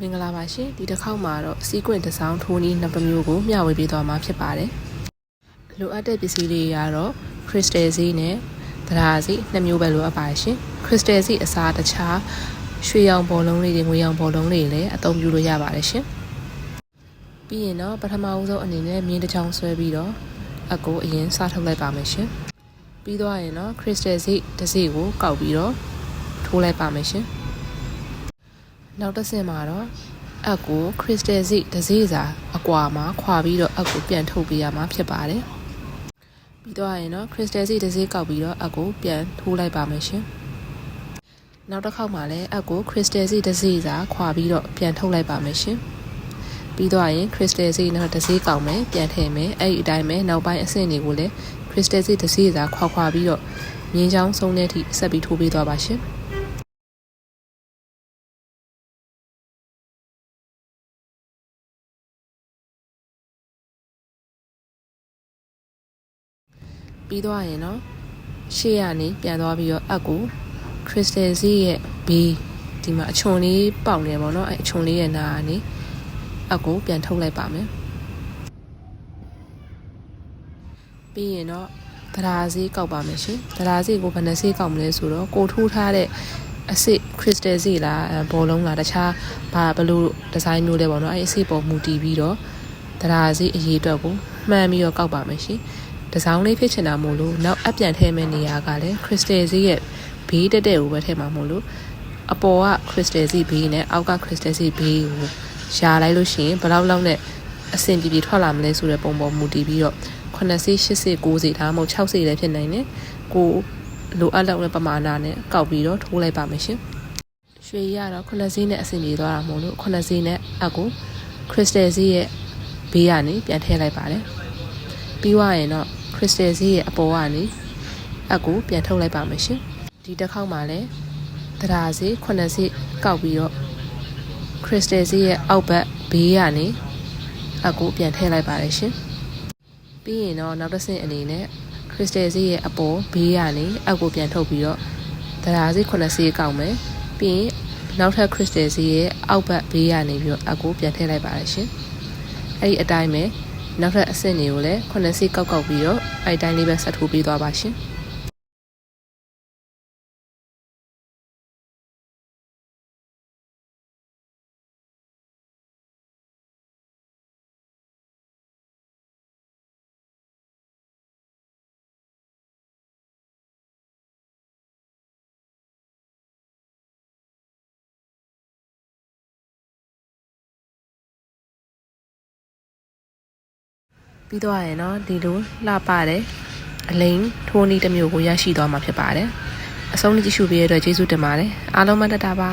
မင်္ဂလာပါရှင်ဒီတစ်ခေါက်မှာတော့စီးကွင့်တစ်စောင်းထိုးနီးနှစ်မျိုးကိုမျှဝေပေးသွားမှာဖြစ်ပါတယ်လိုအပ်တဲ့ပစ္စည်းတွေကတော့ crystal စီးနဲ့တရားစီးနှစ်မျိုးပဲလိုအပ်ပါရှင် crystal စီးအစားတခြားရွှေရောင်ဘောလုံးလေးတွေငွေရောင်ဘောလုံးတွေလည်းအသုံးပြုလို့ရပါတယ်ရှင်ပြီးရင်တော့ပထမဦးဆုံးအနေနဲ့မြင်းတစ်ချောင်းဆွဲပြီးတော့အကိုအရင်စထုတ်လိုက်ပါမယ်ရှင်ပြီးသွားရင်တော့ crystal စီးတစ်စီးကိုကောက်ပြီးတော့ထိုးလိုက်ပါမယ်ရှင်နောက်တစ်ဆင့်မှာတော့အပ်ကို crystal စီတစ်စီးစာအကွာမှာခွာပြီးတော့အပ်ကိုပြန်ထုတ်ပေးရမှာဖြစ်ပါတယ်ပြီးတော့ရင်တော့ crystal စီတစ်စီးကောက်ပြီးတော့အပ်ကိုပြန်ထိုးလိုက်ပါမယ်ရှင်နောက်တစ်ခေါက်မှာလည်းအပ်ကို crystal စီတစ်စီးစာခွာပြီးတော့ပြန်ထုတ်လိုက်ပါမယ်ရှင်ပြီးတော့ရင် crystal စီနောက်တစ်စီးကောက်မယ်ပြန်ထည့်မယ်အဲ့ဒီအတိုင်းပဲနောက်ပိုင်းအဆင့်တွေကိုလည်း crystal စီတစ်စီးစာခွာပြီးတော့မြင်းချောင်းဆုံးတဲ့အထိဆက်ပြီးထိုးပေးသွားပါရှင်ပြီးတော့ရင်တော့ရှေ့ကနေပြန်သွားပြီးတော့အပ်ကို crystal စီရဲ့ဘေးဒီမှာအချွန်လေးပေါက်နေပါတော့အဲအချွန်လေးရဲ့နာကနေအပ်ကိုပြန်ထုတ်လိုက်ပါမယ်ပြီးရင်တော့တရားစီကောက်ပါမယ်ရှင်တရားစီကိုဘယ်နှစီကောက်မလဲဆိုတော့ကိုထိုးထားတဲ့အစစ် crystal စီလားဘောလုံးလားတခြားဘယ်လိုဒီဇိုင်းမျိုးလဲပေါ့နော်အဲအစစ်ပေါ်မူတည်ပြီးတော့တရားစီအရေးအတွက်ကိုမှန်ပြီးတော့ကောက်ပါမယ်ရှင်ဒီဇိုင်းလေးဖြစ်ချင်တာမို့လို့နောက်အပြန်ထည့်မဲ့နေရာကလည်း crystal စီရဲ့ဘေးတက်တဲ့ကိုပဲထည့်မှာမို့လို့အပေါ်က crystal စီဘေးနဲ့အောက်က crystal စီဘေးကိုရှာလိုက်လို့ရှိရင်ဘယ်လောက်နဲ့အဆင်ပြေထွက်လာမလဲဆိုတဲ့ပုံပေါ်မူတည်ပြီးတော့9စီ8စီ9စီဒါမှမဟုတ်6စီလည်းဖြစ်နိုင်တယ်ကိုလိုအပ်လောက်တဲ့ပမာဏနဲ့ကောက်ပြီးတော့ထိုးလိုက်ပါမယ်ရှင်ရွှေရတော့9စီနဲ့အဆင်ပြေသွားတာမို့လို့9စီနဲ့အကို crystal စီရဲ့ဘေးကနေပြန်ထည့်လိုက်ပါတယ်ပြီးသွားရင်တော့ crystal စီရဲ့အပေါ်ကနေအကိုပြန်ထုတ်လိုက်ပါမယ်ရှင်ဒီတစ်ခေါက်မှာလည်းတရားစီ9စီကောက်ပြီးတော့ crystal စီရဲ့အောက်ဘက်ဘေးကနေအကိုပြန်ထည့်လိုက်ပါတယ်ရှင်ပြီးရင်တော့နောက်တစ်ဆင့်အနေနဲ့ crystal စီရဲ့အပေါ်ဘေးကနေအကိုပြန်ထုတ်ပြီးတော့တရားစီ9စီကောက်မယ်ပြီးရင်နောက်ထပ် crystal စီရဲ့အောက်ဘက်ဘေးကနေပြီးတော့အကိုပြန်ထည့်လိုက်ပါတယ်ရှင်အဲ့ဒီအတိုင်းပဲနောက်ထပ်အဆင့်တွေကိုလည်း9စီကောက်ပြီးတော့အဲ့ဒီတိုင်းလေးပဲဆက်ထိုးပေးသွားပါရှင်ပြီးတော့ရင်တော့ဒီလိုလှပတဲ့အလိမ်ထိုးနီးတစ်မျိုးကိုရရှိသွားမှာဖြစ်ပါတယ်အဆုံးထိကြည့်ရှုပေးရတဲ့အတွက်ကျေးဇူးတင်ပါတယ်အားလုံးမတတ်တာပါ